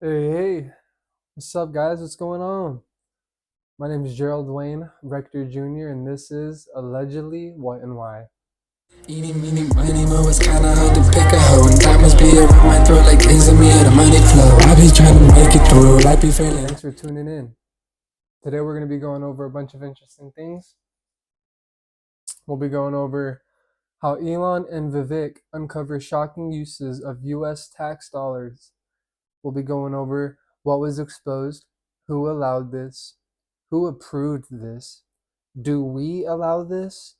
Hey, what's up, guys? What's going on? My name is Gerald Wayne, Rector Jr., and this is Allegedly What and Why. Eeny, meeny, miny, mo, it's kinda hard to pick a hoe. And diamonds be around my throat like things of me or the money flow. I be trying to make it through, life be failing. Thanks for tuning in. Today, we're going to be going over a bunch of interesting things. We'll be going over how Elon and Vivek uncover shocking uses of US tax dollars. We'll be going over what was exposed, who allowed this, who approved this, do we allow this,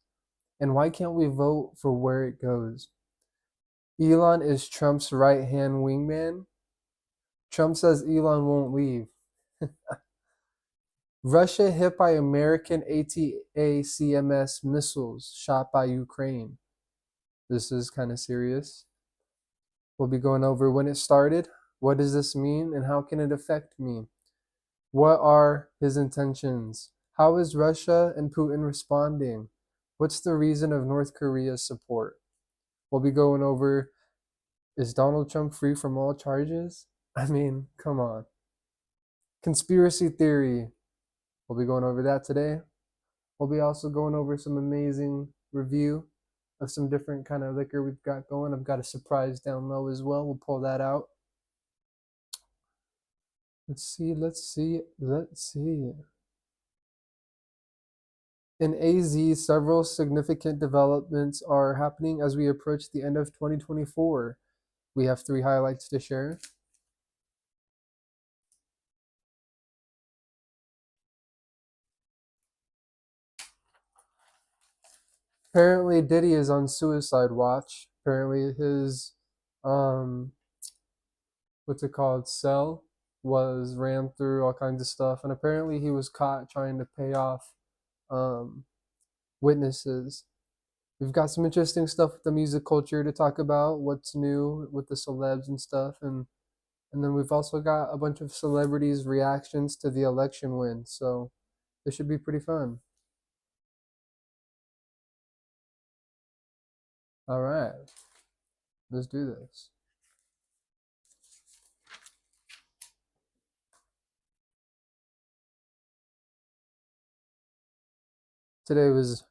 and why can't we vote for where it goes? Elon is Trump's right-hand wingman. Trump says Elon won't leave. Russia hit by American ATACMS missiles shot by Ukraine. This is kind of serious. We'll be going over when it started, what does this mean, and how can it affect me? What are his intentions? How is Russia and Putin responding? What's the reason of North Korea's support? We'll be going over, is Donald Trump free from all charges? I mean, come on. Conspiracy theory. We'll be going over that today. We'll be also going over some amazing review of some different kind of liquor we've got going. I've got a surprise down low as well. We'll pull that out. Let's see. In AZ, several significant developments are happening as we approach the end of 2024. We have 3 highlights to share. Apparently, Diddy is on suicide watch. Apparently, his what's it called, cell was rammed through all kinds of stuff, and apparently he was caught trying to pay off um, witnesses. We've got some interesting stuff with the music culture to talk about, what's new with the celebs and stuff, and then we've also got a bunch of celebrities' reactions to the election win. So this should be pretty fun. All right, let's do this. Today was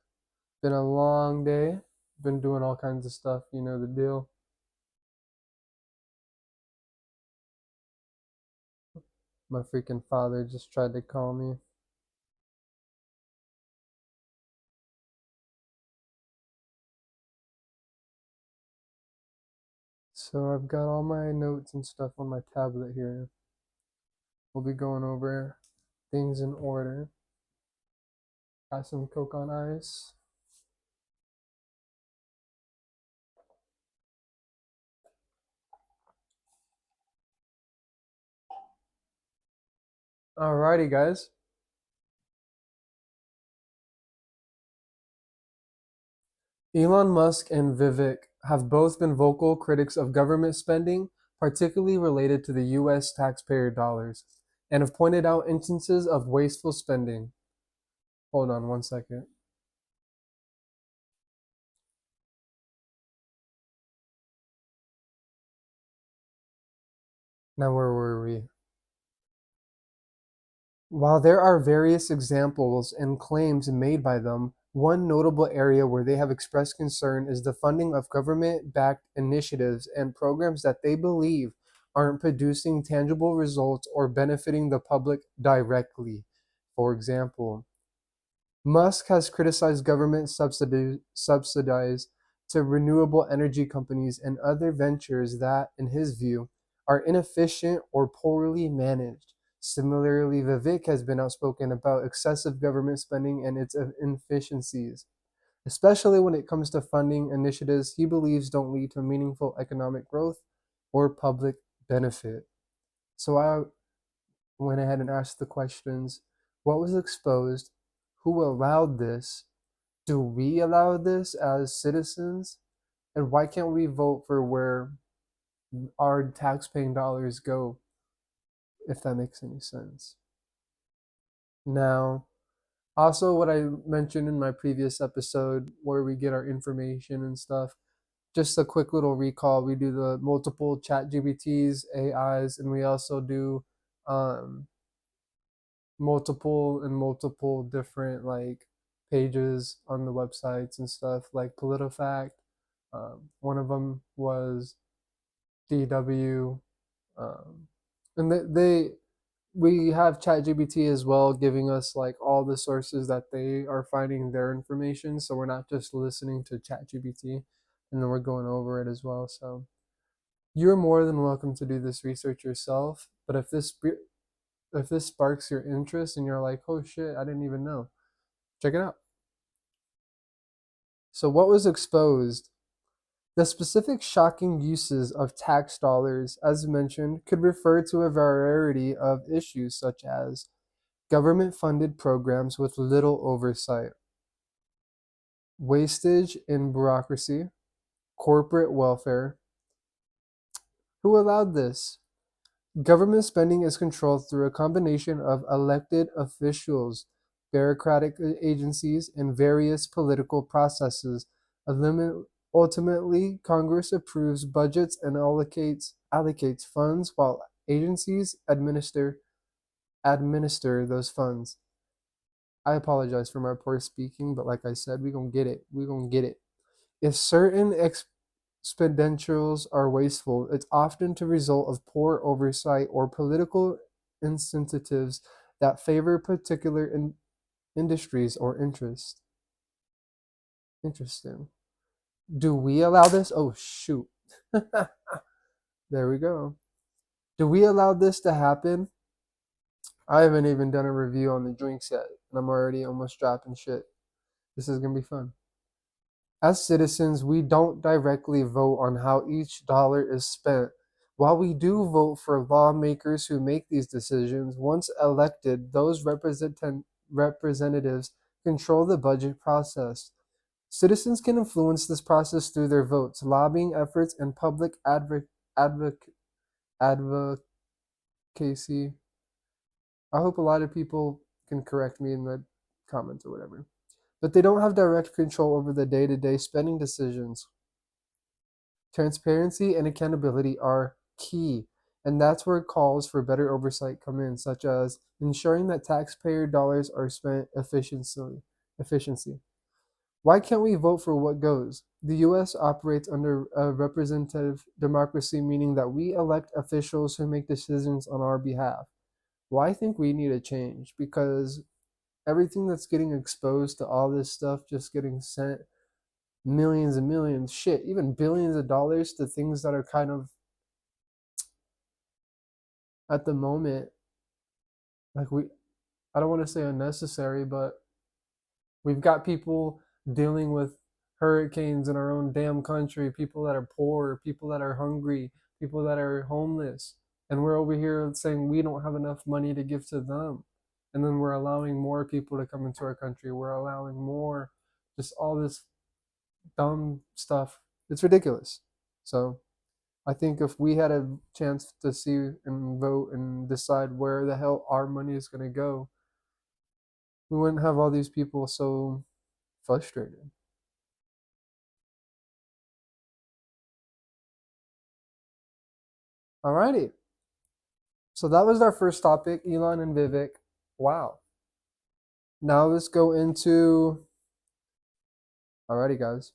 been a long day. Been doing all kinds of stuff, you know the deal. My freaking father just tried to call me. So I've got all my notes and stuff on my tablet here. We'll be going over things in order. Got some Coke on ice. Alrighty, guys. Elon Musk and Vivek have both been vocal critics of government spending, particularly related to the US taxpayer dollars, and have pointed out instances of wasteful spending. Hold on one second. Now, where were we? While there are various examples and claims made by them, one notable area where they have expressed concern is the funding of government-backed initiatives and programs that they believe aren't producing tangible results or benefiting the public directly. For example, Musk has criticized government subsidies to renewable energy companies and other ventures that, in his view, are inefficient or poorly managed. Similarly, Vivek has been outspoken about excessive government spending and its inefficiencies, especially when it comes to funding initiatives he believes don't lead to meaningful economic growth or public benefit. So I went ahead and asked the questions: what was exposed? Who allowed this? Do we allow this as citizens? And why can't we vote for where our tax-paying dollars go, if that makes any sense? Now, also what I mentioned in my previous episode where we get our information and stuff, just a quick little recall. We do the multiple chat GBTs, AIs, and we also do um, multiple different like pages on the websites and stuff like PolitiFact. One of them was DW, and we have ChatGPT as well, giving us like all the sources that they are finding their information. So we're not just listening to ChatGPT, and then we're going over it as well. So you're more than welcome to do this research yourself. But if this sparks your interest and you're like, oh shit, I didn't even know, check it out. So what was exposed? The specific shocking uses of tax dollars, as mentioned, could refer to a variety of issues such as government funded programs with little oversight, wastage in bureaucracy, corporate welfare. Who allowed this? Government spending is controlled through a combination of elected officials, bureaucratic agencies, and various political processes. Ultimately, Congress approves budgets and allocates funds while agencies administer those funds. I apologize for my poor speaking, but like I said, we're going to get it. We're going to get it. If certain expenditures are wasteful, it's often to result of poor oversight or political incentives that favor particular industries or interests. Interesting. Do we allow this? Oh, shoot. There we go. Do we allow this to happen? I haven't even done a review on the drinks yet, and I'm already almost dropping shit. This is going to be fun. As citizens, we don't directly vote on how each dollar is spent. While we do vote for lawmakers who make these decisions, once elected, those representatives control the budget process. Citizens can influence this process through their votes, lobbying efforts, and public advocacy. I hope a lot of people can correct me in the comments or whatever. But they don't have direct control over the day-to-day spending decisions. Transparency and accountability are key, and that's where calls for better oversight come in, such as ensuring that taxpayer dollars are spent efficiency. Why can't we vote for what goes? The US operates under a representative democracy, meaning that we elect officials who make decisions on our behalf. Well, I think we need a change because everything that's getting exposed to all this stuff just getting sent millions and millions, shit, even billions of dollars to things that are kind of at the moment, like I don't want to say unnecessary, but we've got people dealing with hurricanes in our own damn country, people that are poor, people that are hungry, people that are homeless, and we're over here saying we don't have enough money to give to them. And then we're allowing more people to come into our country. We're allowing more, just all this dumb stuff. It's ridiculous. So I think if we had a chance to see and vote and decide where the hell our money is going to go, we wouldn't have all these people so frustrated. Alrighty. So that was our first topic, Elon and Vivek. Wow. Now let's go into. Alrighty, guys.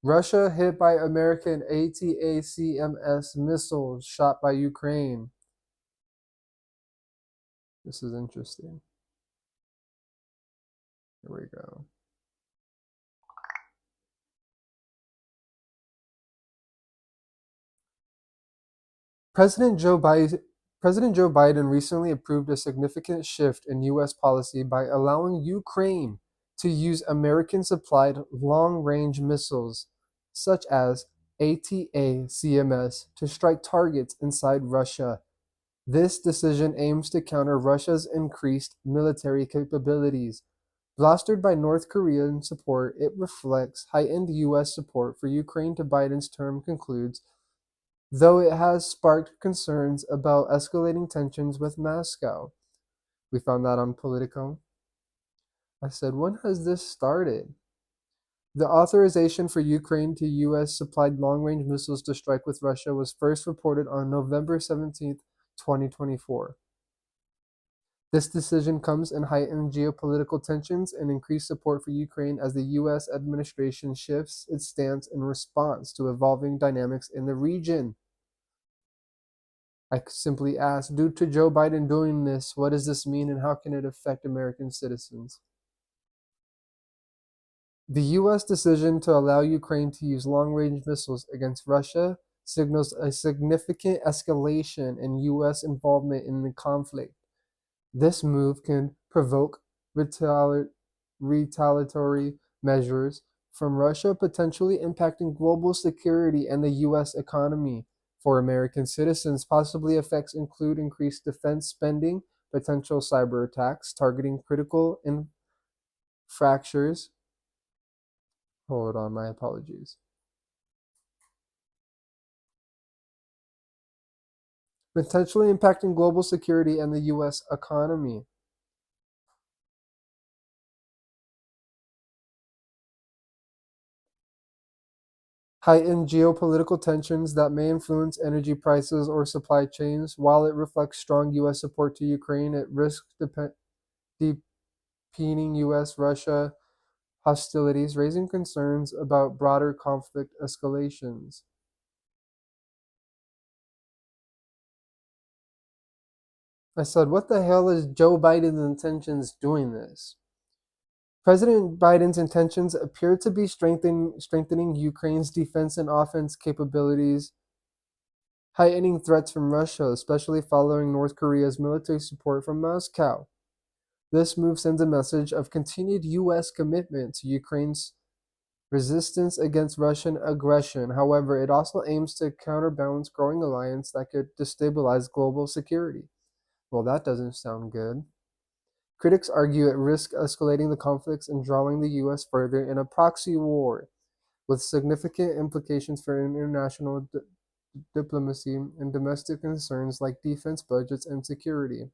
Russia hit by American ATACMS missiles shot by Ukraine. This is interesting. Here we go. President Joe Biden recently approved a significant shift in U.S. policy by allowing Ukraine to use American-supplied long-range missiles, such as ATACMS, to strike targets inside Russia. This decision aims to counter Russia's increased military capabilities. Blustered by North Korean support, it reflects heightened U.S. support for Ukraine to Biden's term concludes, though it has sparked concerns about escalating tensions with Moscow. We found that on Politico. I said, when has this started? The authorization for Ukraine to US supplied long-range missiles to strike with Russia was first reported on November 17th, 2024. This decision comes in heightened geopolitical tensions and increased support for Ukraine as the US administration shifts its stance in response to evolving dynamics in the region. I simply ask, due to Joe Biden doing this, what does this mean and how can it affect American citizens? The US decision to allow Ukraine to use long-range missiles against Russia signals a significant escalation in US involvement in the conflict. This move can provoke retaliatory measures from Russia, potentially impacting global security and the US economy. For American citizens, possibly effects include increased defense spending, potential cyber attacks targeting critical infrastructures. Hold on, my apologies. Potentially impacting global security and the US economy. Heightened geopolitical tensions that may influence energy prices or supply chains. While it reflects strong US support to Ukraine, it risks deepening US Russia hostilities, raising concerns about broader conflict escalations. I said, what the hell is Joe Biden's intentions doing this? President Biden's intentions appear to be strengthening Ukraine's defense and offense capabilities, heightening threats from Russia, especially following North Korea's military support from Moscow. This move sends a message of continued U.S. commitment to Ukraine's resistance against Russian aggression. However, it also aims to counterbalance growing alliance that could destabilize global security. Well, that doesn't sound good. Critics argue it risks escalating the conflicts and drawing the U.S. further in a proxy war, with significant implications for international diplomacy and domestic concerns like defense budgets and security.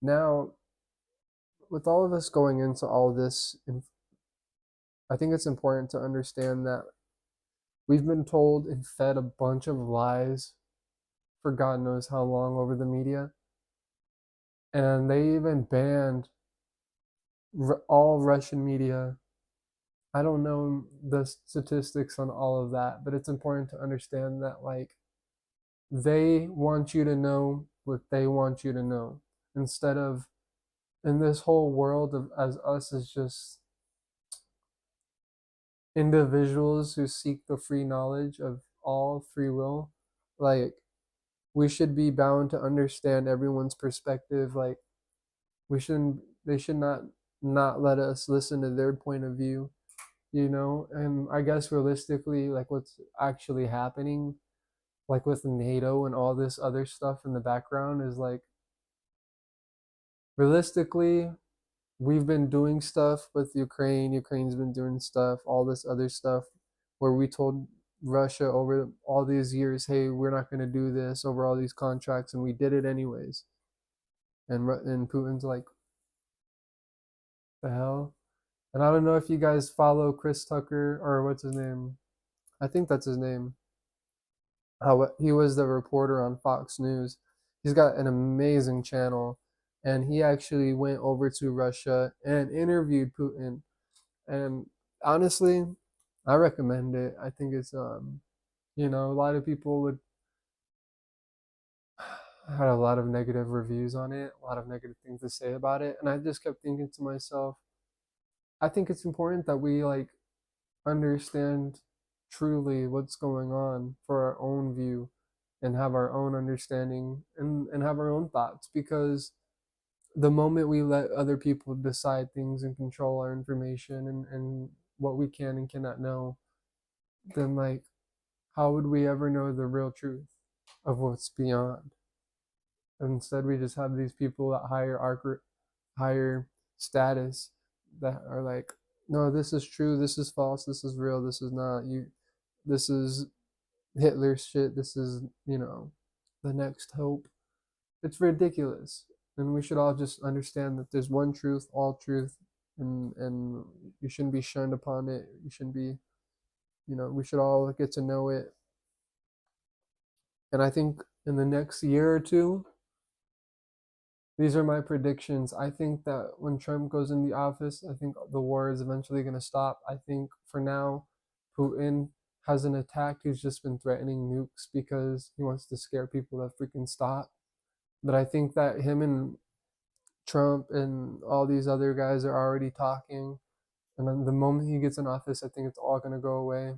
Now, with all of us going into all this, I think it's important to understand that we've been told and fed a bunch of lies for God knows how long over the media. And they even banned all Russian media. I don't know the statistics on all of that, but it's important to understand that, like, they want you to know what they want you to know instead of in this whole world of as us as just individuals who seek the free knowledge of all free will, like, we should be bound to understand everyone's perspective. Like, we shouldn't they should not let us listen to their point of view, and I guess realistically, like, what's actually happening, like with NATO and all this other stuff in the background, is like, realistically, we've been doing stuff with Ukraine. Ukraine's been doing stuff, all this other stuff, where we told Russia over all these years, hey, we're not going to do this over all these contracts, and we did it anyways. And Putin's like, the hell? And I don't know if you guys follow Chris Tucker, or what's his name? I think that's his name. How he was the reporter on Fox News. He's got an amazing channel, and he actually went over to Russia and interviewed Putin. And honestly, I recommend it. I think it's a lot of people would had a lot of negative reviews on it, a lot of negative things to say about it, and I just kept thinking to myself, I think it's important that we, like, understand truly what's going on for our own view and have our own understanding and have our own thoughts, because the moment we let other people decide things and control our information and what we can and cannot know, then, like, how would we ever know the real truth of what's beyond? Instead, we just have these people at higher status that are like, no, this is true, this is false, this is real, this is not you, this is Hitler's shit, this is, the next hope. It's ridiculous. And we should all just understand that there's one truth, all truth, and you shouldn't be shunned upon it. You shouldn't be, we should all get to know it. And I think in the next year or two, these are my predictions. I think that when Trump goes in the office, I think the war is eventually going to stop. I think for now, Putin hasn't attacked. He's just been threatening nukes because he wants to scare people to freaking stop. But I think that him and Trump and all these other guys are already talking. And then the moment he gets in office, I think it's all going to go away,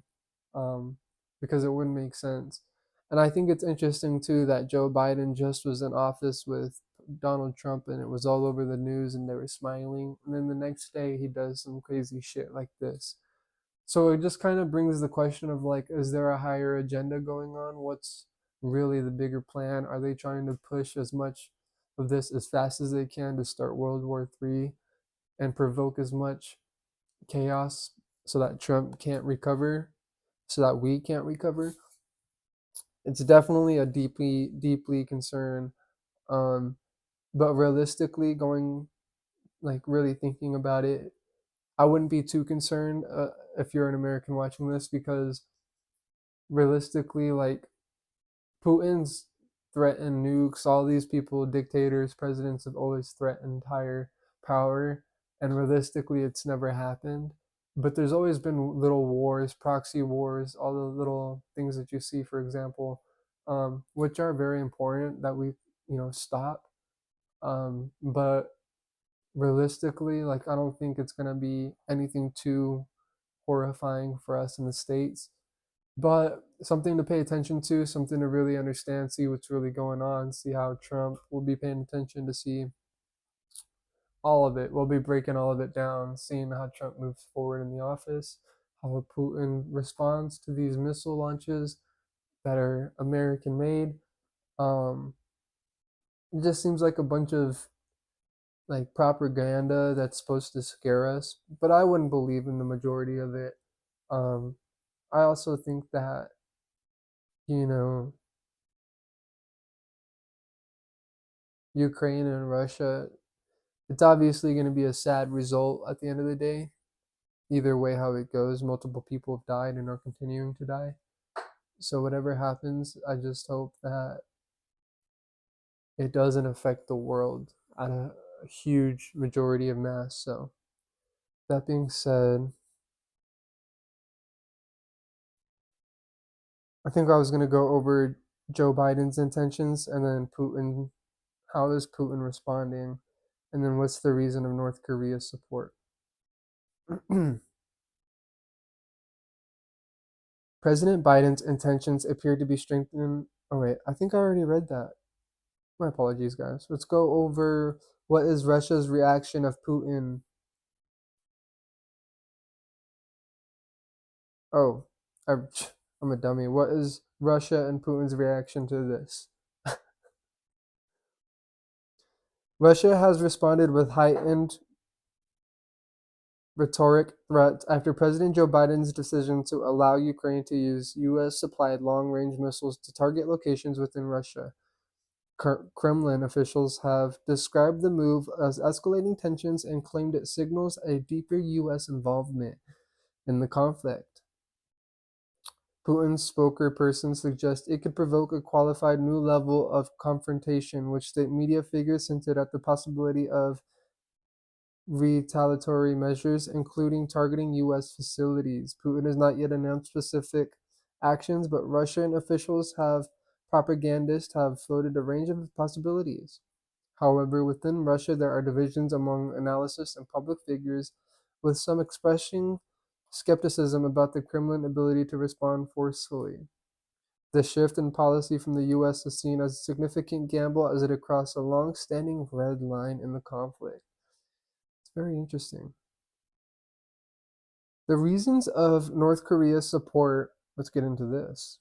um, because it wouldn't make sense. And I think it's interesting too that Joe Biden just was in office with Donald Trump and it was all over the news and they were smiling. And then the next day he does some crazy shit like this. So it just kind of brings the question of like, is there a higher agenda going on? What's really the bigger plan? Are they trying to push as much of this as fast as they can to start World War III and provoke as much chaos so that Trump can't recover, so that we can't recover? It's definitely a deeply, deeply concern. Um, but realistically, going like really thinking about it, I wouldn't be too concerned if you're an American watching this because realistically, like Putin's threatened nukes. All these people, dictators, presidents have always threatened higher power, and realistically, it's never happened. But there's always been little wars, proxy wars, all the little things that you see, for example, which are very important that we, stop. But realistically, like I don't think it's gonna be anything too horrifying for us in the states, but something to pay attention to, something to really understand, see what's really going on, see how Trump will be paying attention to see all of it. We'll be breaking all of it down, seeing how Trump moves forward in the office, how Putin responds to these missile launches that are American made. Um, it just seems like a bunch of like propaganda that's supposed to scare us, but I wouldn't believe in the majority of it. Um, I also think that, you know, Ukraine and Russia, it's obviously going to be a sad result at the end of the day. Either way, how it goes, multiple people have died and are continuing to die. So, whatever happens, I just hope that it doesn't affect the world at a huge majority of mass. So, that being said, I think I was going to go over Joe Biden's intentions and then Putin. How is Putin responding? And then what's the reason of North Korea's support? President Biden's intentions appear to be strengthening. Oh, wait, I think I already read that. My apologies, guys. Let's go over what is Russia's reaction of Putin. Oh, I'm, I'm a dummy. What is Russia and Putin's reaction to this? Russia has responded with heightened rhetoric threats after President Joe Biden's decision to allow Ukraine to use U.S. supplied long range missiles to target locations within Russia. Kremlin officials have described the move as escalating tensions and claimed it signals a deeper U.S. involvement in the conflict. Putin's spokesperson suggests it could provoke a qualified new level of confrontation, which state media figures hinted at the possibility of retaliatory measures, including targeting U.S. facilities. Putin has not yet announced specific actions, but Russian officials have propagandists have floated a range of possibilities. However, within Russia, there are divisions among analysts and public figures, with some expressing skepticism about the Kremlin's ability to respond forcefully. The shift in policy from the U.S. is seen as a significant gamble as it crosses a long standing red line in the conflict. It's very interesting. The reasons of North Korea's support, let's get into this.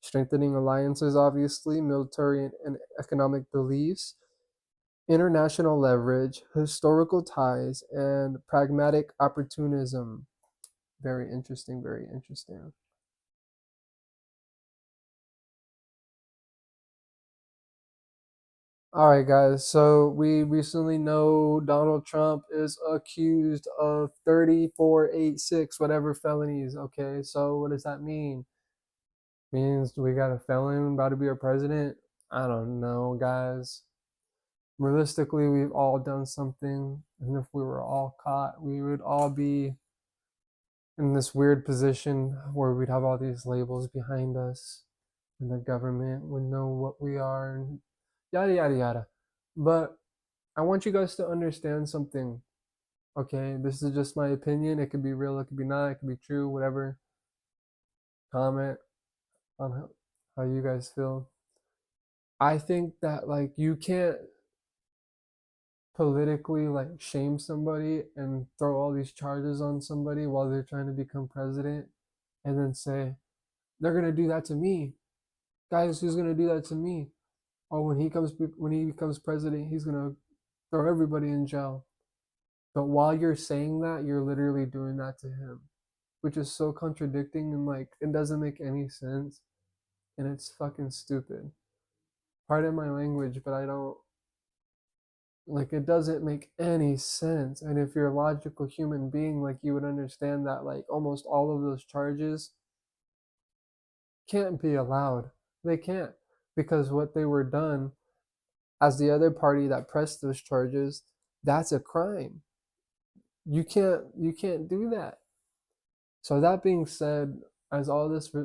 Strengthening alliances, obviously, military and economic beliefs, international leverage, historical ties, and pragmatic opportunism. Very interesting, very interesting. All right, guys. So we recently know Donald Trump is accused of 3486 whatever felonies. Okay, so what does that mean? Means we got a felon about to be our president? I don't know, guys. Realistically, we've all done something, and if we were all caught, we would all be in this weird position where we'd have all these labels behind us, and the government would know what we are, and yada yada yada. But I want you guys to understand something. Okay, this is just my opinion. It could be real, it could be not, it could be true, whatever. Comment on how you guys feel. I think that like you can't politically like shame somebody and throw all these charges on somebody while they're trying to become president and then say they're gonna do that to me. Guys, who's gonna do that to me? Or when he becomes president, he's gonna throw everybody in jail. But while you're saying that, you're literally doing that to him, which is so contradicting and like it doesn't make any sense and it's fucking stupid. Pardon my language, but I don't like it doesn't make any sense. And if you're a logical human being, like you would understand that like almost all of those charges can't be allowed. They can't because what they were done as the other party that pressed those charges, that's a crime. You can't do that. So that being said, as all this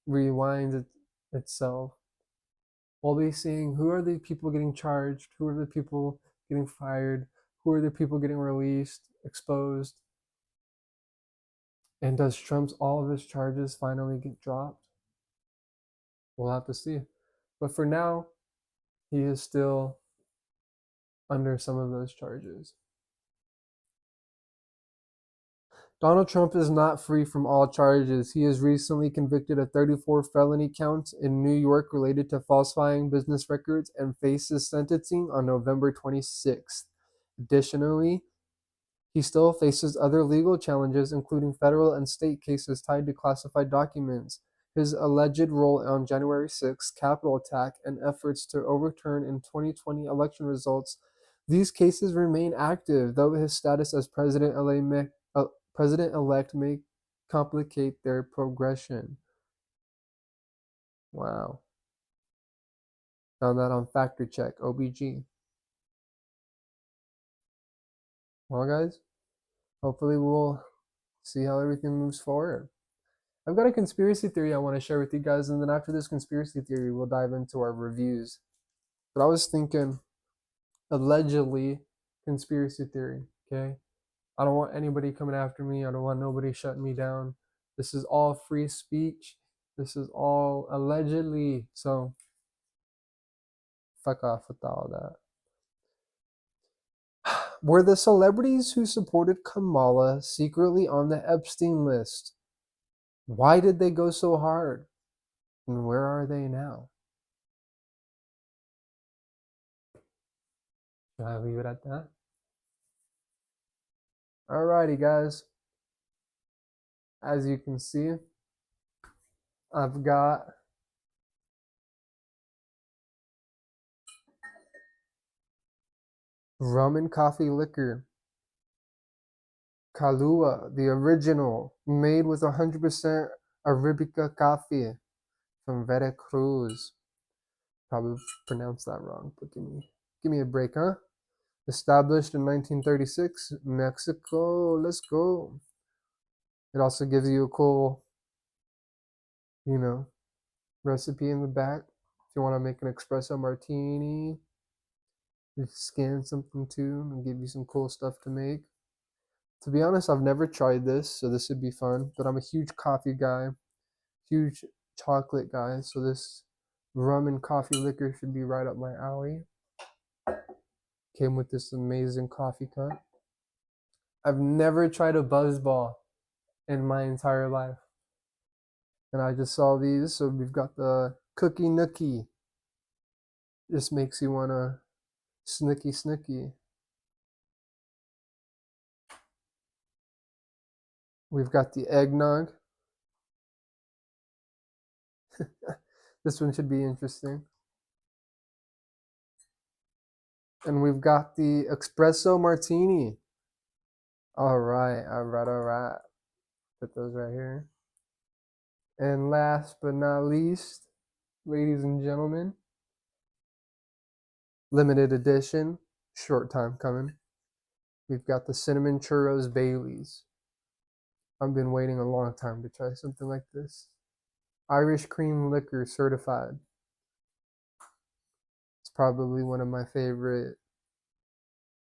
rewinds itself, we'll be seeing who are the people getting charged, who are the people getting fired, who are the people getting released, exposed, and does Trump's all of his charges finally get dropped? We'll have to see. But for now, he is still under some of those charges. Donald Trump is not free from all charges. He is recently convicted of 34 felony counts in New York related to falsifying business records and faces sentencing on November 26th. Additionally, he still faces other legal challenges, including federal and state cases tied to classified documents, his alleged role on January 6th Capitol attack, and efforts to overturn in 2020 election results. These cases remain active, though his status as president-elect may complicate their progression. Wow. Found that on Factor Check, OBG. Well, guys, hopefully we'll see how everything moves forward. I've got a conspiracy theory I want to share with you guys, and then after this conspiracy theory, we'll dive into our reviews. But I was thinking, allegedly, conspiracy theory, okay? I don't want anybody coming after me. I don't want nobody shutting me down. This is all free speech. This is all allegedly. So, fuck off with all that. Were the celebrities who supported Kamala secretly on the Epstein list? Why did they go so hard? And where are they now? Should I leave it at that? Alrighty, guys. As you can see, I've got rum and coffee liquor. Kahlua, the original, made with 100% Arabica coffee from Veracruz. Probably pronounced that wrong, but give me a break, huh? Established in 1936, Mexico. Let's go. It also gives you a cool, you know, recipe in the back. If you want to make an espresso martini, just scan something too and give you some cool stuff to make. To be honest, I've never tried this, so this would be fun. But I'm a huge coffee guy, huge chocolate guy, so this rum and coffee liquor should be right up my alley. Came with this amazing coffee cup. I've never tried a buzzball in my entire life. And I just saw these, so we've got the cookie nookie. Just makes you wanna snooky. We've got the eggnog. This one should be interesting. And we've got the espresso martini. All right, all right, all right. Put those right here. And last but not least, ladies and gentlemen, limited edition, short time coming. We've got the cinnamon churros Baileys. I've been waiting a long time to try something like this. Irish cream liquor certified. It's probably one of my favorite.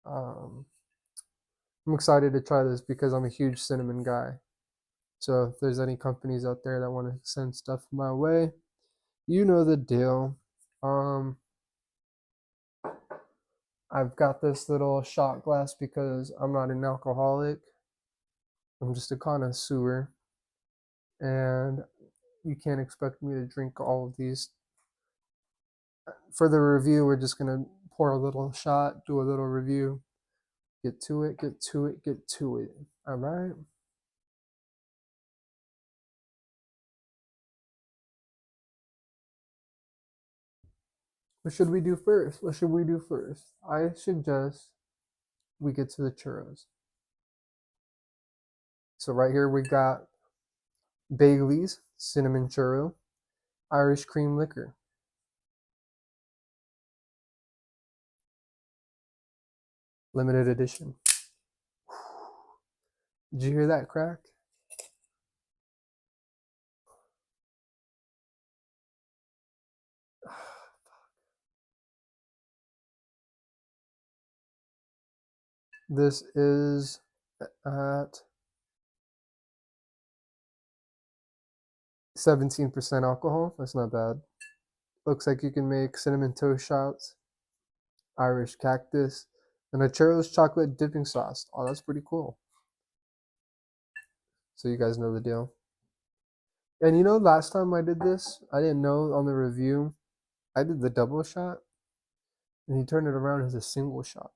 Um, I'm excited to try this because I'm a huge cinnamon guy. So if there's any companies out there that want to send stuff my way, you know the deal. Um, I've got this little shot glass because I'm not an alcoholic. I'm just a connoisseur, and you can't expect me to drink all of these. For the review, we're just gonna pour a little shot, do a little review, get to it, get to it, get to it. All right. What should we do first? What should we do first? I suggest we get to the churros. So right here we got Bailey's cinnamon churro, Irish cream liquor. Limited edition. Did you hear that crack? This is at 17% alcohol. That's not bad. Looks like you can make cinnamon toast shots, Irish cactus, and a churros chocolate dipping sauce. Oh, that's pretty cool. So you guys know the deal. And you know, last time I did this, I didn't know on the review, I did the double shot, and he turned it around as a single shot.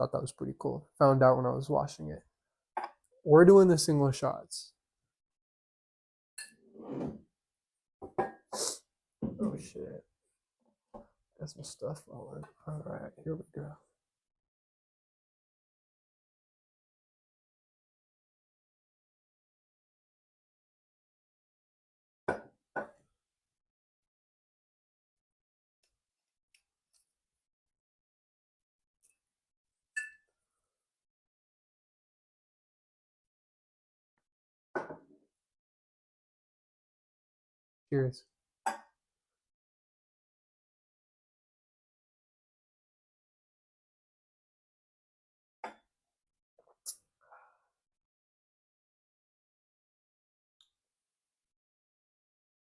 Thought that was pretty cool. Found out when I was washing it. We're doing the single shots. Oh shit. Got some stuff on. Alright, here we go. Cheers.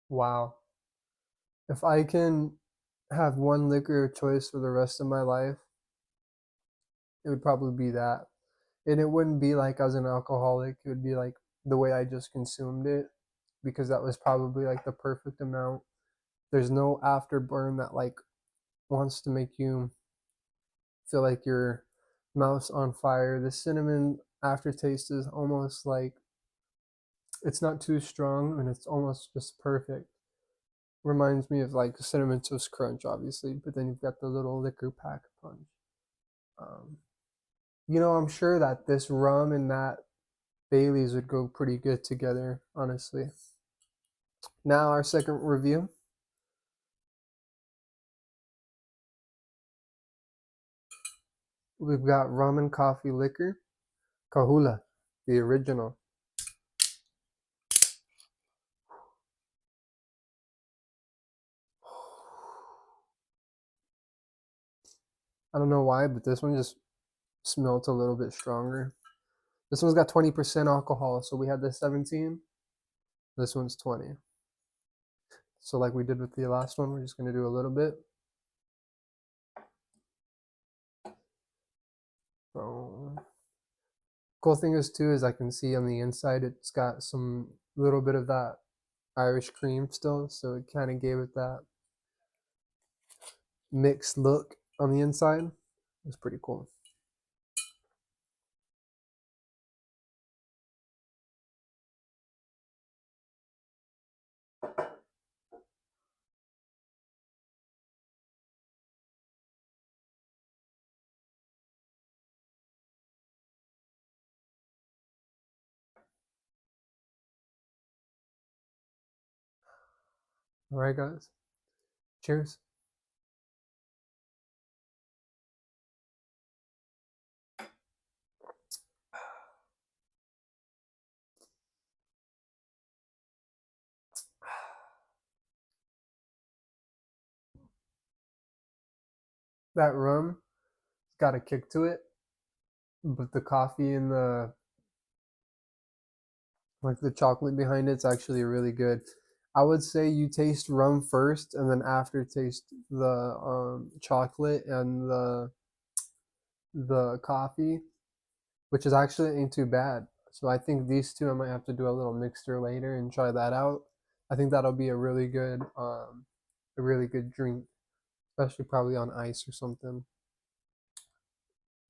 Wow. If I can have one liquor of choice for the rest of my life, it would probably be that. And it wouldn't be like as an alcoholic, it would be like the way I just consumed it because that was probably like the perfect amount. There's no afterburn that like wants to make you feel like your mouth's on fire. The cinnamon aftertaste is almost like it's not too strong and it's almost just perfect. Reminds me of like cinnamon toast crunch, obviously, but then you've got the little liquor pack punch. Um, I'm sure that this rum and that Bailey's would go pretty good together, honestly. Now, our second review. We've got rum and coffee liquor, Kahula, the original. I don't know why, but this one just smelt a little bit stronger. This one's got 20% alcohol, so we had the 17. This one's 20. So like we did with the last one, we're just going to do a little bit. So, cool thing is too is I can see on the inside it's got some little bit of that Irish cream still, so it kind of gave it that mixed look on the inside. It was pretty cool. All right, guys. Cheers. That rum got a kick to it, but the coffee and the chocolate behind it's actually really good. I would say you taste rum first, and then after taste the chocolate and the coffee, which is actually ain't too bad. So I think these two I might have to do a little mixture later and try that out. I think that'll be a really good drink, especially probably on ice or something.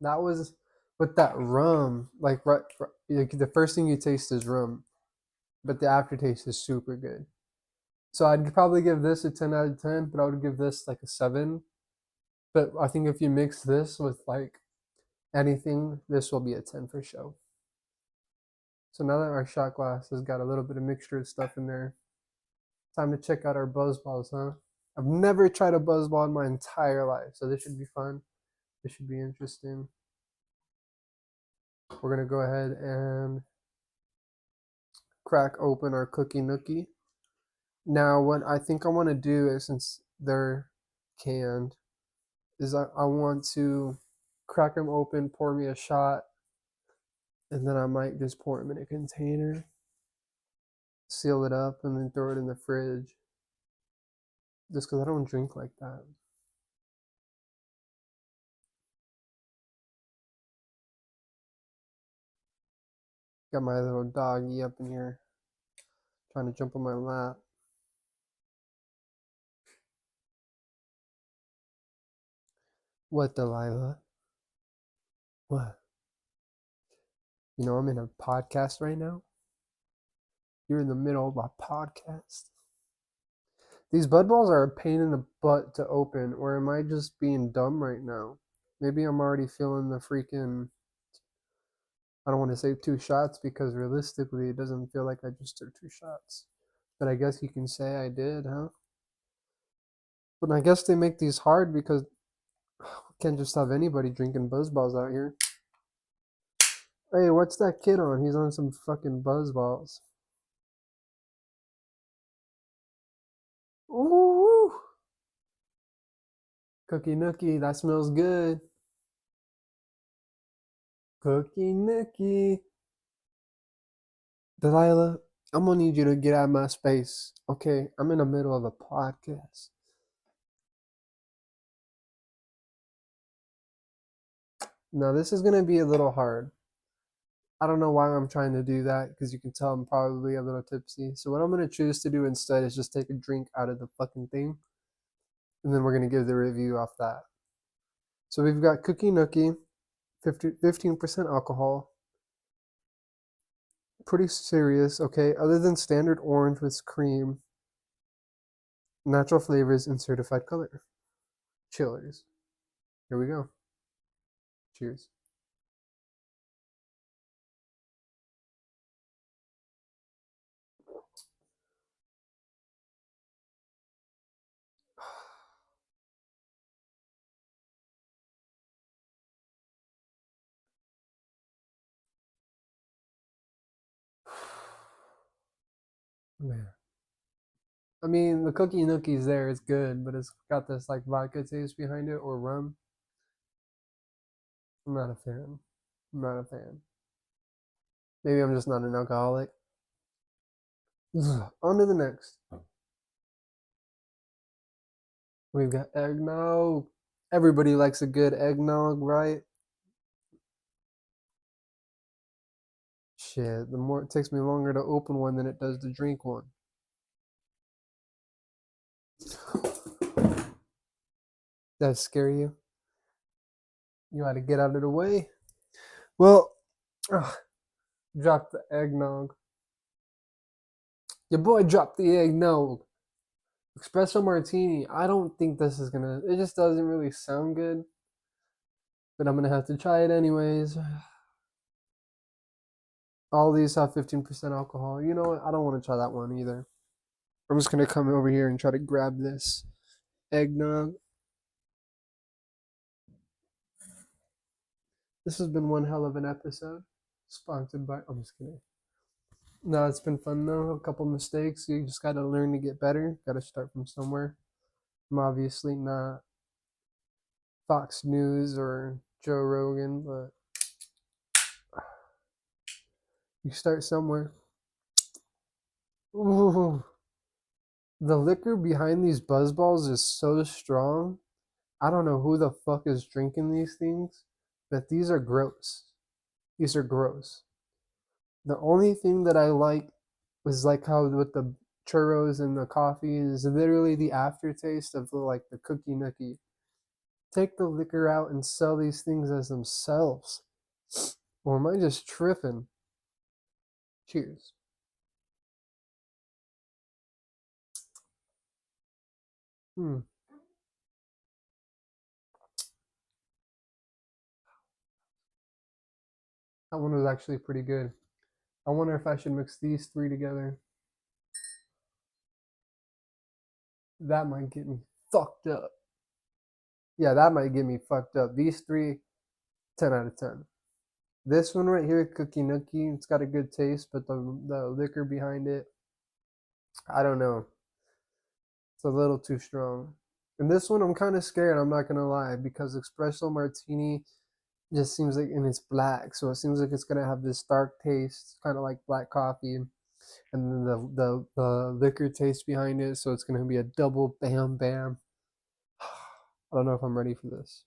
That was with that rum, like the first thing you taste is rum, but the aftertaste is super good. So I'd probably give this a 10 out of 10, but I would give this like a 7. But I think if you mix this with like anything, this will be a 10 for sure. So now that our shot glass has got a little bit of mixture of stuff in there, time to check out our buzz balls, huh? I've never tried a buzz ball in my entire life, so this should be fun. This should be interesting. We're gonna go ahead and crack open our cookie nookie. Now, what I think I want to do is, since they're canned, is I want to crack them open, pour me a shot, and then I might just pour them in a container, seal it up, and then throw it in the fridge. Just because I don't drink like that. Got my little doggy up in here trying to jump on my lap. What, Delilah? What? You know, I'm in a podcast right now. You're in the middle of a podcast. These bud balls are a pain in the butt to open, or am I just being dumb right now? Maybe I'm already feeling the freaking. I don't want to say 2 shots because realistically, it doesn't feel like I just took 2 shots. But I guess you can say I did, huh? But I guess they make these hard because we can't just have anybody drinking buzz balls out here. Hey, what's that kid on? He's on some fucking buzz balls. Ooh, cookie nookie, that smells good. Cookie nookie. Delilah, I'm gonna need you to get out of my space. Okay, I'm in the middle of a podcast. Now, this is gonna be a little hard. I don't know why I'm trying to do that because you can tell I'm probably a little tipsy. So, what I'm gonna choose to do instead is just take a drink out of the fucking thing, and then we're gonna give the review off that. So, we've got Cookie Nookie, 15% alcohol. Pretty serious, okay? Other than standard orange with cream, natural flavors, and certified color. Chillers. Here we go. Cheers. Man. I mean, the cookie nookies there is good, but it's got this like vodka taste behind it or rum. I'm not a fan. I'm not a fan. Maybe I'm just not an alcoholic. On to the next. We've got eggnog. Everybody likes a good eggnog, right? Shit, the more it takes me longer to open one than it does to drink one. That scare you? You ought to get out of the way. Well, drop the eggnog. Your boy dropped the eggnog. Espresso martini. I don't think this is gonna. It just doesn't really sound good. But I'm gonna have to try it anyways. All these have 15% alcohol. You know what? I don't want to try that one either. I'm just gonna come over here and try to grab this eggnog. This has been one hell of an episode. Sponsored by. I'm just kidding. No, it's been fun though. A couple mistakes. You just gotta learn to get better. Gotta start from somewhere. I'm obviously not Fox News or Joe Rogan, but you start somewhere. Ooh, the liquor behind these buzzballs is so strong. I don't know who the fuck is drinking these things, but these are gross. These are gross. The only thing that I like is like how with the churros and the coffee is literally the aftertaste of like the cookie nookie. Take the liquor out and sell these things as themselves. Or am I just tripping? Cheers. Hmm. That one was actually pretty good. I wonder if I should mix these three together. That might get me fucked up. Yeah, that might get me fucked up. These three, 10 out of 10. This one right here, Cookie Nookie, it's got a good taste, but the liquor behind it, I don't know. It's a little too strong. And this one, I'm kind of scared, I'm not gonna lie, because Espresso Martini just seems like, and it's black, so it seems like it's gonna have this dark taste, kind of like black coffee, and then the liquor taste behind it, so it's gonna be a double bam bam. I don't know if I'm ready for this.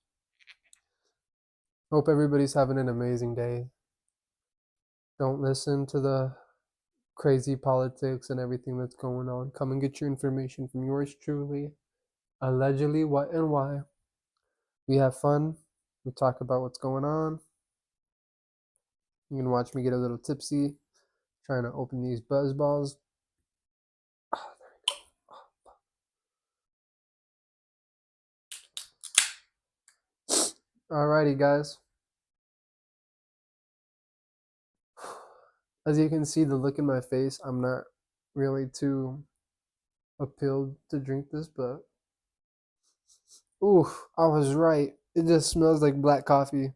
Hope everybody's having an amazing day. Don't listen to the crazy politics and everything that's going on. Come and get your information from yours truly. Allegedly, what and why. We have fun. We talk about what's going on. You can watch me get a little tipsy, trying to open these buzz balls. Alrighty, guys. As you can see, the look in my face, I'm not really too appealed to drink this, but ooh, I was right. It just smells like black coffee.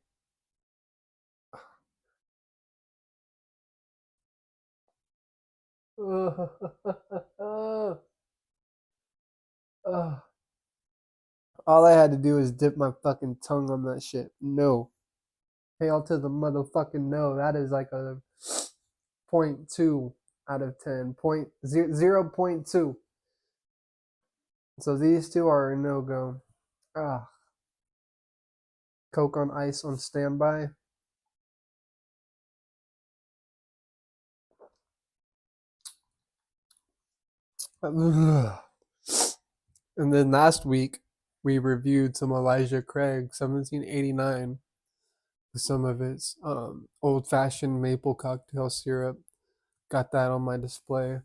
All I had to do was dip my fucking tongue on that shit. No. Hail to the motherfucking no. That is like a point 0.2 out of 10. 0.2. So these two are a no go. Ah, Coke on ice on standby. And then last week we reviewed some Elijah Craig 1789 with some of its old fashioned maple cocktail syrup. Got that on my display.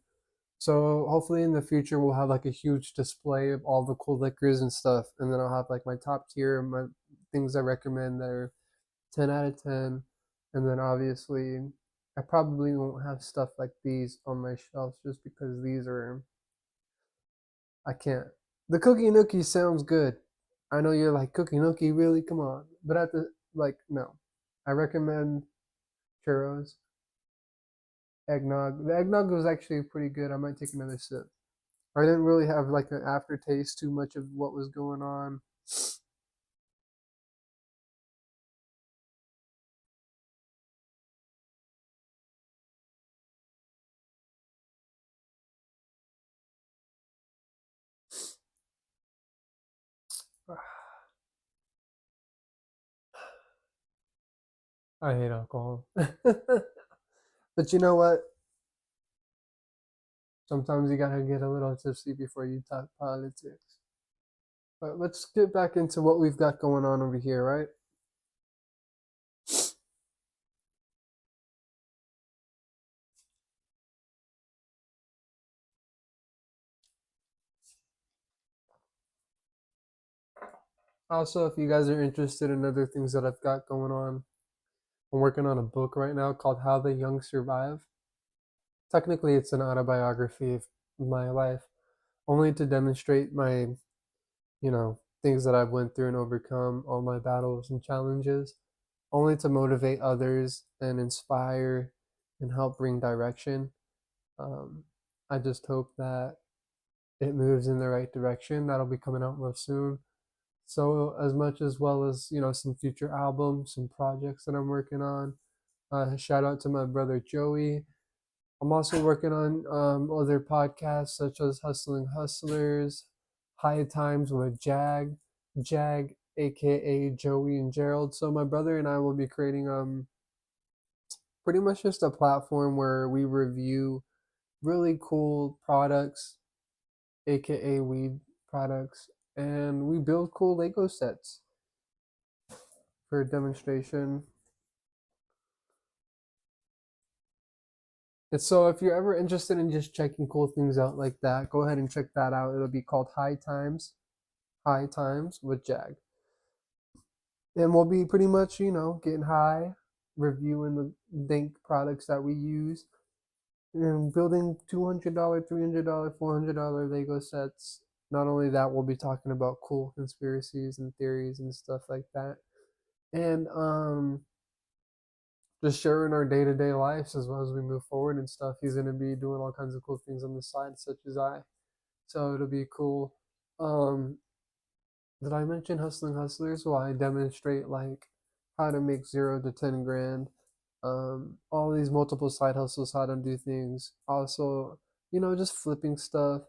So hopefully in the future we'll have like a huge display of all the cool liquors and stuff, and then I'll have like my top tier, my things I recommend that are 10 out of 10, and then obviously I probably won't have stuff like these on my shelves just because these are I can't. The cookie nookie sounds good. I know you're like cookie nookie, really? Come on, but at the like no, I recommend churros, eggnog. The eggnog was actually pretty good. I might take another sip. I didn't really have like an aftertaste too much of what was going on. I hate alcohol. But you know what? Sometimes you gotta get a little tipsy before you talk politics. But let's get back into what we've got going on over here, right? Also, if you guys are interested in other things that I've got going on, I'm working on a book right now called How the Young Survive. Technically, it's an autobiography of my life, only to demonstrate my, things that I've went through and overcome, all my battles and challenges, only to motivate others and inspire and help bring direction. Um, I just hope that it moves in the right direction. That'll be coming out real soon. So as much as well as some future albums, some projects that I'm working on. Shout out to my brother Joey. I'm also working on other podcasts such as Hustling Hustlers, High Times with Jag, aka Joey and Gerald. So my brother and I will be creating pretty much just a platform where we review really cool products, aka weed products, and we build cool Lego sets for a demonstration. And so if you're ever interested in just checking cool things out like that, go ahead and check that out. It'll be called High Times with Jag. And we'll be pretty much, getting high, reviewing the dank products that we use, and building $200, $300, $400 Lego sets. Not only that, we'll be talking about cool conspiracies and theories and stuff like that. And just sharing our day to day lives as well as we move forward and stuff. He's going to be doing all kinds of cool things on the side, such as I. So it'll be cool. Um, did I mention Hustling Hustlers? Well, I demonstrate like how to make 0 to 10 grand, all these multiple side hustles, how to do things. Also, just flipping stuff.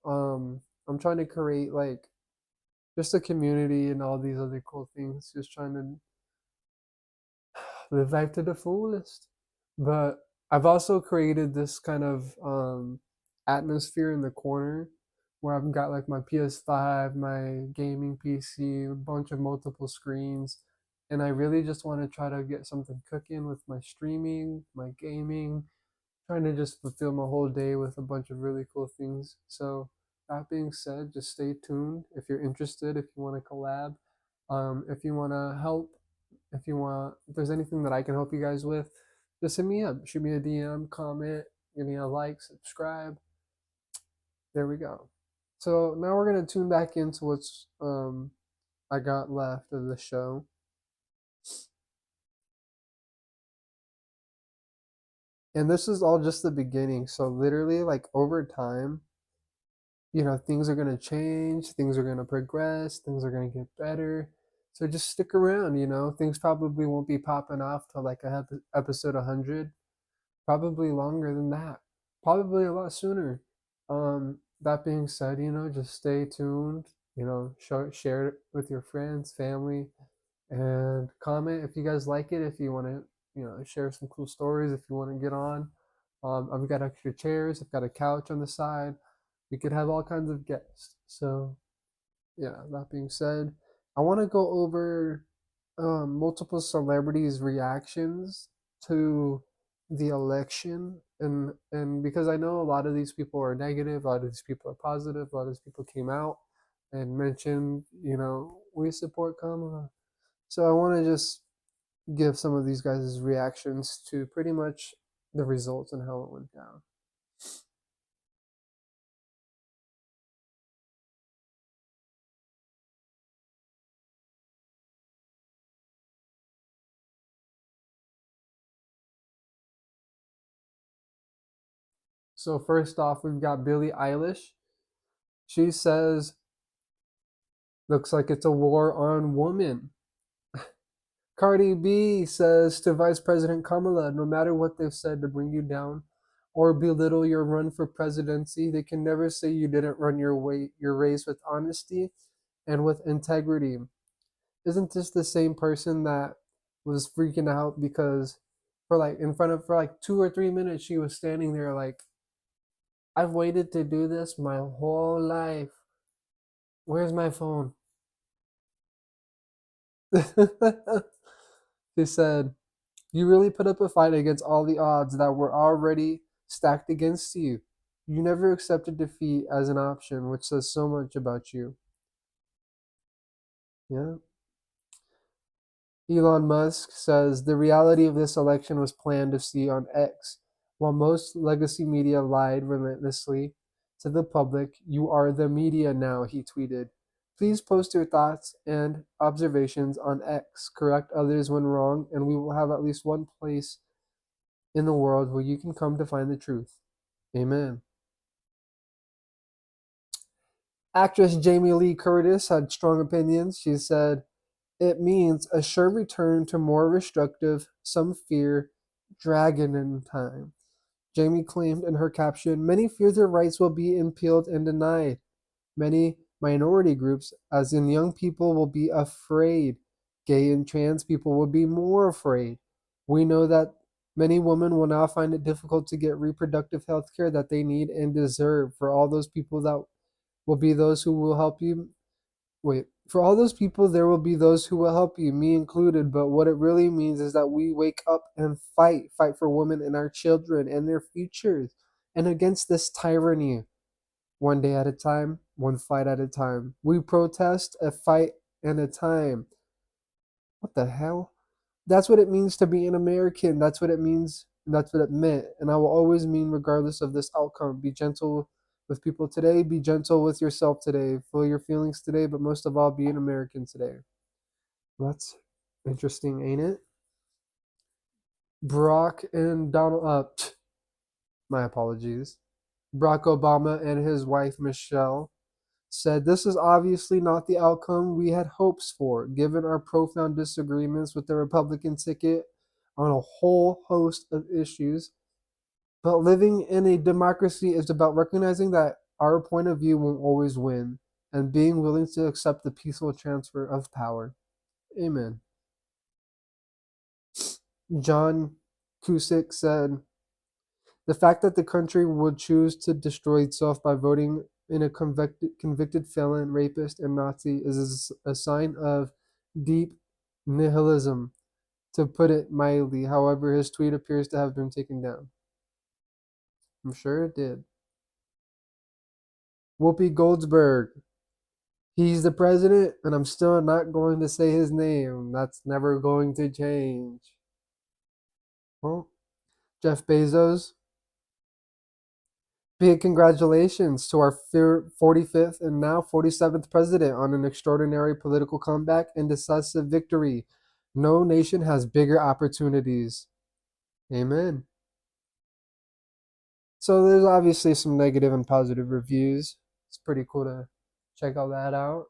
I'm trying to create like just a community and all these other cool things. Just trying to live life to the fullest. But I've also created this kind of atmosphere in the corner where I've got like my PS5, my gaming PC, a bunch of multiple screens, and I really just want to try to get something cooking with my streaming, my gaming, trying to just fulfill my whole day with a bunch of really cool things. So that being said, just stay tuned if you're interested, if you want to collab, if you want to help, if there's anything that I can help you guys with, just hit me up, shoot me a DM, comment, give me a like, subscribe. There we go. So now we're gonna tune back into what's I got left of the show. And this is all just the beginning. So literally like over time, things are going to change, things are going to progress, things are going to get better. So just stick around, things probably won't be popping off till like episode 100, probably longer than that, probably a lot sooner. That being said, just stay tuned, share it with your friends, family, and comment if you guys like it, if you want to, share some cool stories, if you want to get on. I've got extra chairs, I've got a couch on the side. We could have all kinds of guests. So, yeah, that being said, I want to go over multiple celebrities' reactions to the election. And because I know a lot of these people are negative, a lot of these people are positive, a lot of these people came out and mentioned, we support Kamala. So I want to just give some of these guys' reactions to pretty much the results and how it went down. So first off, we've got Billie Eilish. She says, "Looks like it's a war on women." Cardi B says to Vice President Kamala, "No matter what they've said to bring you down or belittle your run for presidency, they can never say you didn't run your race with honesty and with integrity." Isn't this the same person that was freaking out because for like 2 or 3 minutes she was standing there like, "I've waited to do this my whole life. Where's my phone?" She said, "You really put up a fight against all the odds that were already stacked against you. You never accepted defeat as an option, which says so much about you." Yeah. Elon Musk says the reality of this election was planned to see on X. While most legacy media lied relentlessly, To the public, you are the media now, he tweeted. Please post your thoughts and observations on X, correct others when wrong, and we will have at least one place in the world where you can come to find the truth. Amen. Actress Jamie Lee Curtis had strong opinions. She said, it means a sure return to more restrictive, some fear, dragon in time. Jamie claimed in her caption, many fear their rights will be impaled and denied. Many minority groups, as in young people, will be afraid. Gay and trans people will be more afraid. We know that many women will now find it difficult to get reproductive health care that they need and deserve. For all those people, that will be those who will help you. For all those people, there will be those who will help you, me included. But what it really means is that we wake up and fight for women and our children and their futures, and against this tyranny. One day at a time, one fight at a time. We protest a fight at a time. What the hell? That's what it means to be an American. That's what it means. That's what it meant. And I will always mean, regardless of this outcome, be gentle with people today. Be gentle with yourself today. Feel your feelings today, but most of all, be an American today. That's interesting, ain't it? Barack and Donald, my apologies. Barack Obama and his wife, Michelle, said this is obviously not the outcome we had hopes for, given our profound disagreements with the Republican ticket on a whole host of issues. But living in a democracy is about recognizing that our point of view won't always win and being willing to accept the peaceful transfer of power. Amen. John Cusick said, the fact that the country would choose to destroy itself by voting in a convicted felon, rapist, and Nazi is a sign of deep nihilism, to put it mildly. However, his tweet appears to have been taken down. I'm sure it did. Whoopi Goldberg. He's the president, and I'm still not going to say his name. That's never going to change. Well, Jeff Bezos. Big congratulations to our 45th and now 47th president on an extraordinary political comeback and decisive victory. No nation has bigger opportunities. Amen. So there's obviously some negative and positive reviews. It's pretty cool to check all that out.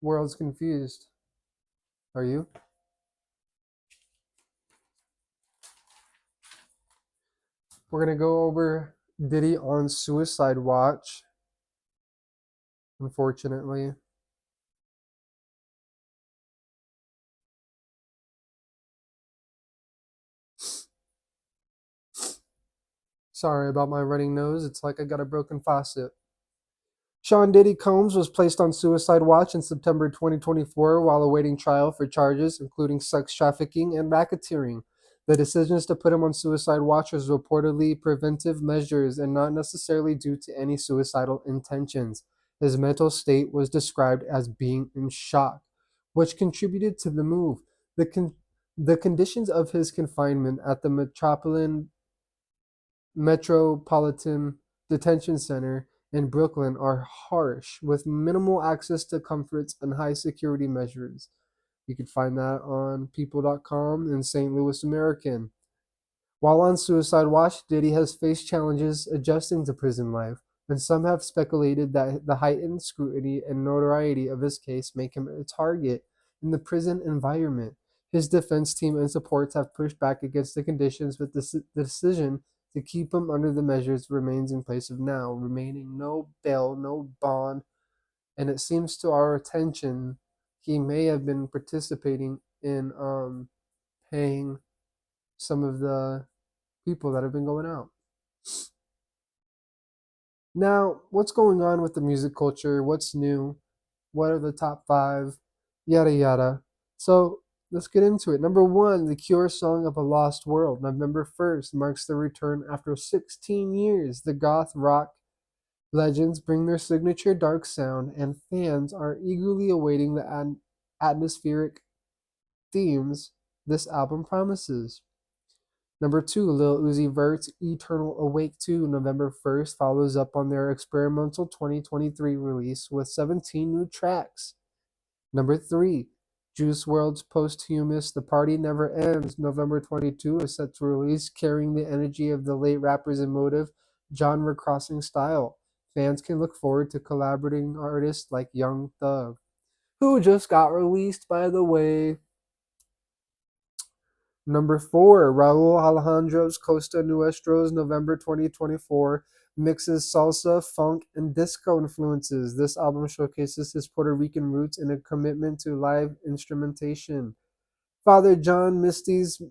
World's confused. Are you? We're going to go over Diddy on suicide watch, unfortunately. Sorry about my running nose. It's like I got a broken faucet. Sean Diddy Combs was placed on suicide watch in September 2024 while awaiting trial for charges including sex trafficking and racketeering. The decisions to put him on suicide watch was reportedly preventive measures and not necessarily due to any suicidal intentions. His mental state was described as being in shock, which contributed to the move. The conditions of his confinement at the Metropolitan Detention Center in Brooklyn are harsh, with minimal access to comforts and high security measures. You can find that on people.com and St. Louis American. While on suicide watch, Diddy has faced challenges adjusting to prison life, and some have speculated that the heightened scrutiny and notoriety of his case make him a target in the prison environment. His defense team and supports have pushed back against the conditions, but the decision to keep him under the measures remains in place of now, remaining no bail, no bond, and it seems to our attention he may have been participating in paying some of the people that have been going out. Now, what's going on with the music culture? What's new? What are the top five? Yada yada. So let's get into it. Number one, The Cure song of a Lost World. November 1st marks the return after 16 years. The goth rock legends bring their signature dark sound, and fans are eagerly awaiting the atmospheric themes this album promises. Number 2, Lil Uzi Vert's Eternal Awake 2, November 1st, follows up on their experimental 2023 release with 17 new tracks. Number 3, Juice WRLD's posthumous The Party Never Ends, November 22, is set to release, carrying the energy of the late rapper's emotive, genre-crossing style. Fans can look forward to collaborating artists like Young Thug, who just got released, by the way. Number 4, Raul Alejandro's Costa Nuestro's November 2024 mixes salsa, funk, and disco influences. This album showcases his Puerto Rican roots and a commitment to live instrumentation. Father John Misty's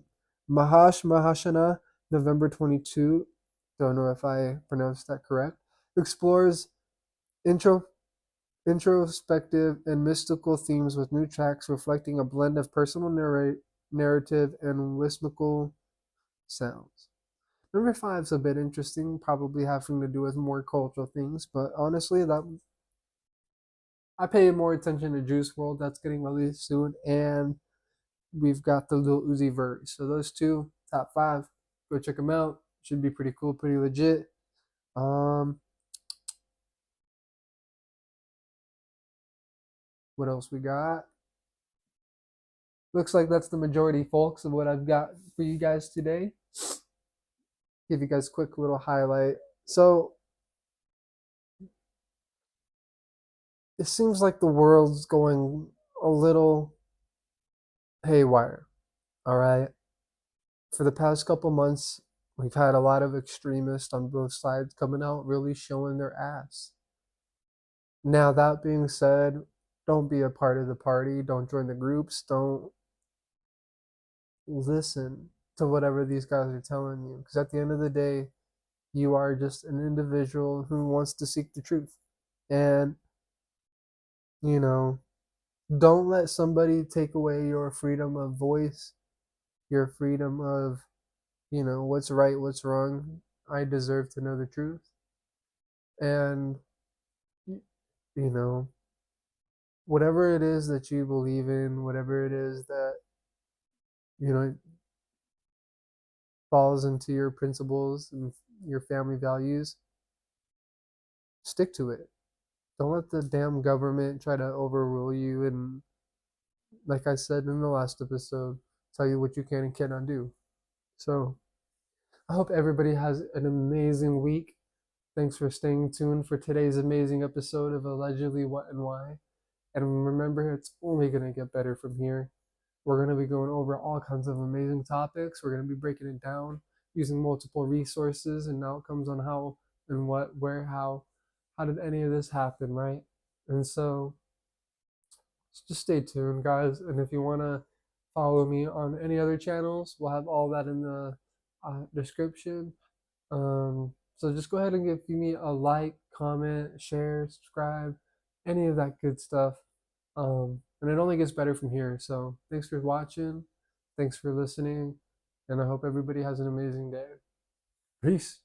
Mahash Mahashana, November 22, don't know if I pronounced that correct, explores intro introspective and mystical themes with new tracks reflecting a blend of personal narrative and whimsical sounds. Number 5 is a bit interesting, probably having to do with more cultural things, but honestly, that I pay more attention to Juice WRLD that's getting released soon, and we've got the Lil Uzi Vert. So those two, top 5, go check them out. Should be pretty cool, pretty legit. Um, what else we got? Looks like that's the majority, folks, of what I've got for you guys today. Give you guys a quick little highlight. So it seems like the world's going a little haywire. All right. For the past couple months, we've had a lot of extremists on both sides coming out really showing their ass. Now, that being said, don't be a part of the party. Don't join the groups. Don't listen to whatever these guys are telling you. Because at the end of the day, you are just an individual who wants to seek the truth. And, you know, don't let somebody take away your freedom of voice, your freedom of, what's right, what's wrong. I deserve to know the truth. And, you know, whatever it is that you believe in, whatever it is that, you know, falls into your principles and your family values, stick to it. Don't let the damn government try to overrule you and, like I said in the last episode, tell you what you can and cannot do. So I hope everybody has an amazing week. Thanks for staying tuned for today's amazing episode of Allegedly What and Why. And remember, it's only going to get better from here. We're going to be going over all kinds of amazing topics. We're going to be breaking it down using multiple resources and outcomes on how and what, where, how did any of this happen, right? And so just stay tuned, guys. And if you want to follow me on any other channels, we'll have all that in the description. So just go ahead and give me a like, comment, share, subscribe, any of that good stuff. And it only gets better from here. So thanks for watching. Thanks for listening. And I hope everybody has an amazing day. Peace.